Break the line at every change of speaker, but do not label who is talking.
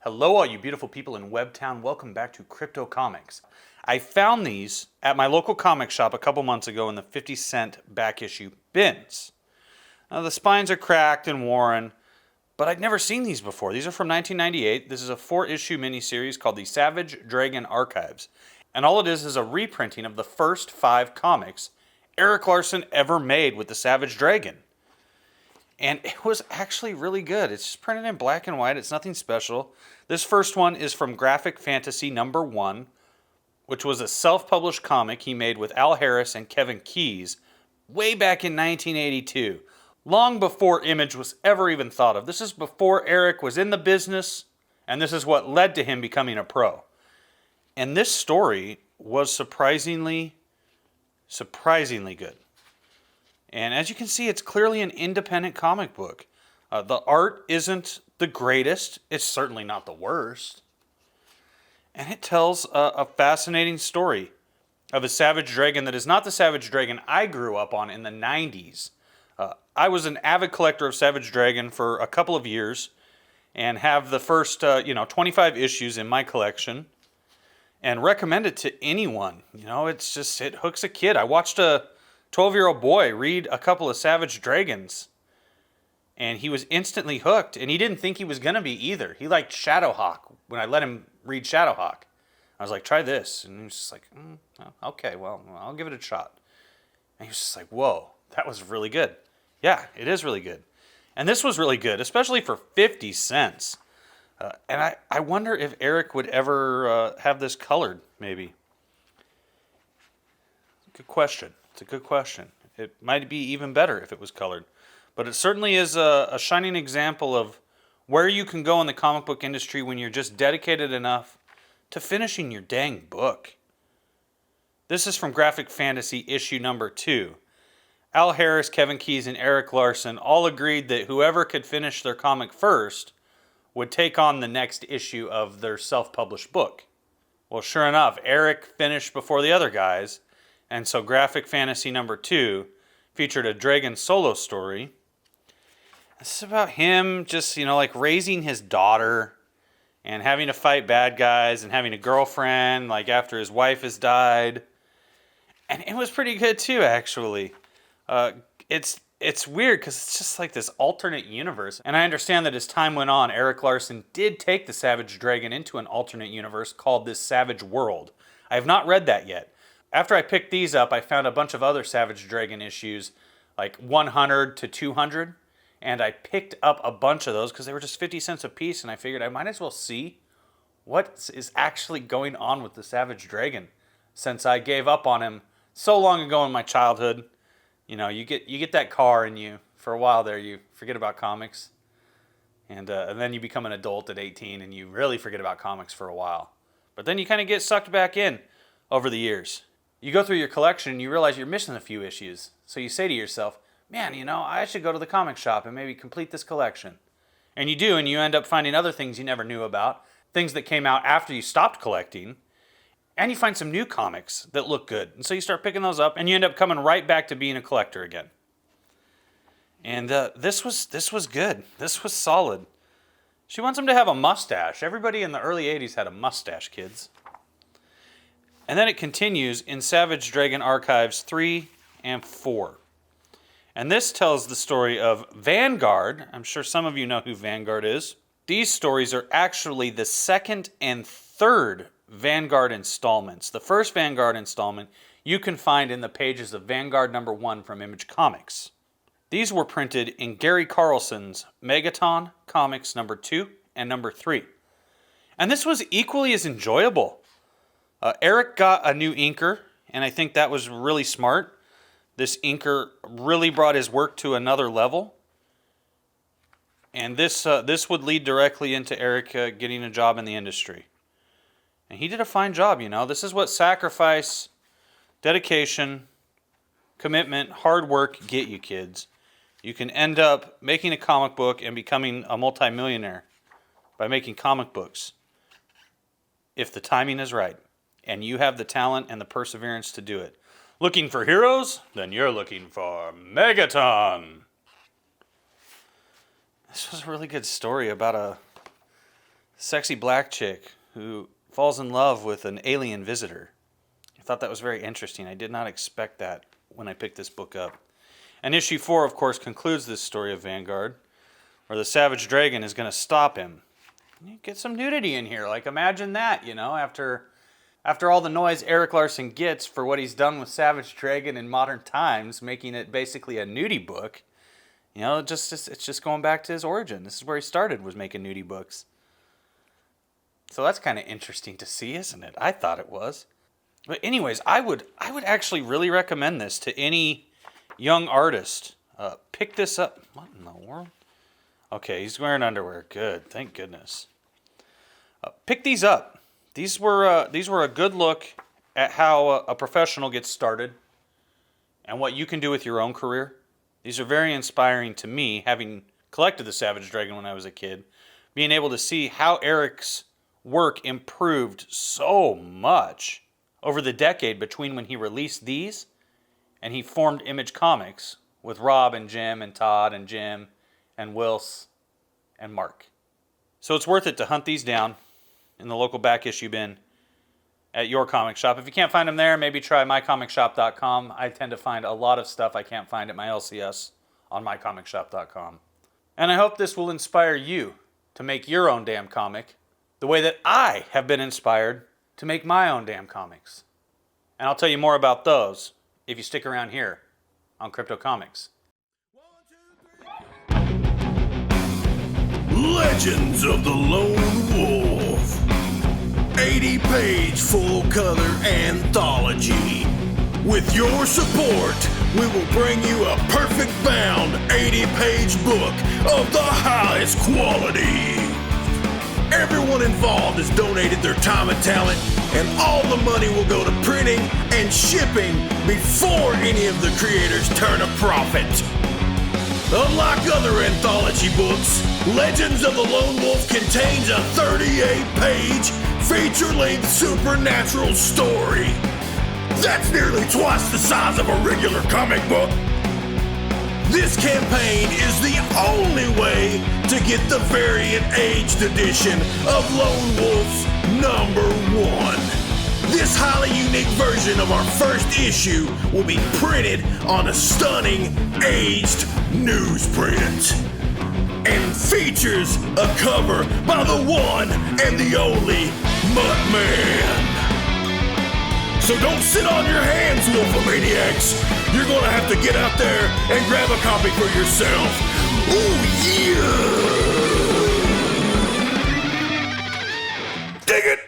Hello all you beautiful people in Webtown, welcome back to Crypto Comics. I found these at my local comic shop a couple months ago in the 50-cent back issue bins. Now the spines are cracked and worn, but I'd never seen these before. These are from 1998. This is a 4-issue miniseries called the Savage Dragon Archives. And all it is a reprinting of the first 5 comics Erik Larsen ever made with the Savage Dragon. And it was actually really good. It's just printed in black and white. It's nothing special. This first one is from Graphic Fantasy #1, which was a self-published comic he made with Al Harris and Kevin Keyes way back in 1982, long before Image was ever even thought of. This is before Erik was in the business, and this is what led to him becoming a pro. And this story was surprisingly good. And as you can see, it's clearly an independent comic book. The art isn't the greatest. It's certainly not the worst. And it tells a fascinating story of a Savage Dragon that is not the Savage Dragon I grew up on in the 90s. I was an avid collector of Savage Dragon for a couple of years and have the first 25 issues in my collection and recommend it to anyone. It hooks a kid. I watched a 12-year-old boy read a couple of Savage Dragons, and he was instantly hooked, and he didn't think he was going to be either. He liked Shadowhawk when I let him read Shadowhawk. I was like, try this. And he was just like, okay, well, I'll give it a shot. And he was just like, whoa, that was really good. Yeah, it is really good. And this was really good, especially for 50 cents. And I wonder if Erik would ever have this colored, maybe. Good question. It's a good question. It might be even better if it was colored. But it certainly is a shining example of where you can go in the comic book industry when you're just dedicated enough to finishing your dang book. This is from Graphic Fantasy issue #2. Al Harris, Kevin Keyes, and Erik Larsen all agreed that whoever could finish their comic first would take on the next issue of their self-published book. Well, sure enough, Erik finished before the other guys. And so Graphic Fantasy #2 featured a Dragon solo story. This is about him just, raising his daughter and having to fight bad guys and having a girlfriend, after his wife has died. And it was pretty good too, actually. It's weird because it's just like this alternate universe. And I understand that as time went on, Erik Larsen did take the Savage Dragon into an alternate universe called this Savage World. I have not read that yet. After I picked these up, I found a bunch of other Savage Dragon issues, like 100 to 200, and I picked up a bunch of those because they were just 50 cents a piece, and I figured I might as well see what is actually going on with the Savage Dragon, since I gave up on him so long ago in my childhood. You get that car, and for a while there, you forget about comics, and then you become an adult at 18, and you really forget about comics for a while. But then you kind of get sucked back in over the years. You go through your collection and you realize you're missing a few issues. So you say to yourself, man, I should go to the comic shop and maybe complete this collection. And you do, and you end up finding other things you never knew about, things that came out after you stopped collecting, and you find some new comics that look good. And so you start picking those up, and you end up coming right back to being a collector again. And this was good. This was solid. She wants him to have a mustache. Everybody in the early 80s had a mustache, kids. And then it continues in Savage Dragon Archives 3 and 4. And this tells the story of Vanguard. I'm sure some of you know who Vanguard is. These stories are actually the second and third Vanguard installments. The first Vanguard installment you can find in the pages of Vanguard #1 from Image Comics. These were printed in Gary Carlson's Megaton Comics #2 and #3. And this was equally as enjoyable. Erik got a new inker, and I think that was really smart. This inker really brought his work to another level. And this would lead directly into Erik getting a job in the industry. And he did a fine job, This is what sacrifice, dedication, commitment, hard work get you, kids. You can end up making a comic book and becoming a multimillionaire by making comic books, if the timing is right. And you have the talent and the perseverance to do it. Looking for heroes? Then you're looking for Megaton. This was a really good story about a sexy black chick who falls in love with an alien visitor. I thought that was very interesting. I did not expect that when I picked this book up. And issue 4, of course, concludes this story of Vanguard, where the Savage Dragon is going to stop him. You get some nudity in here. Like, imagine that, you know, after all the noise Erik Larsen gets for what he's done with Savage Dragon in modern times, making it basically a nudie book. You know, it's just going back to his origin. This is where he started, was making nudie books. So that's kind of interesting to see, isn't it? I thought it was. But anyways, I would actually really recommend this to any young artist. Pick this up. What in the world? Okay, he's wearing underwear. Good, thank goodness. Pick these up. These were a good look at how a professional gets started and what you can do with your own career. These are very inspiring to me, having collected the Savage Dragon when I was a kid, being able to see how Erik's work improved so much over the decade between when he released these and he formed Image Comics with Rob and Jim and Todd and Jim and Wills and Mark. So it's worth it to hunt these down in the local back issue bin at your comic shop. If you can't find them there, maybe try mycomicshop.com. I tend to find a lot of stuff I can't find at my LCS on mycomicshop.com. And I hope this will inspire you to make your own damn comic the way that I have been inspired to make my own damn comics. And I'll tell you more about those if you stick around here on Crypto Comics.
Legends of the Lone Wolf. 80-page full-color anthology. With your support, we will bring you a perfect-bound 80-page book of the highest quality. Everyone involved has donated their time and talent, and all the money will go to printing and shipping before any of the creators turn a profit. Unlike other anthology books, Legends of the Lone Wolf contains a 38-page feature-length supernatural story. That's nearly twice the size of a regular comic book. This campaign is the only way to get the variant aged edition of Lone Wolf's #1. This highly unique version of our first issue will be printed on a stunning aged newsprint and features a cover by the one and the only Muttman. So don't sit on your hands, Wolfomaniacs. You're gonna have to get out there and grab a copy for yourself. Oh yeah! Dig it!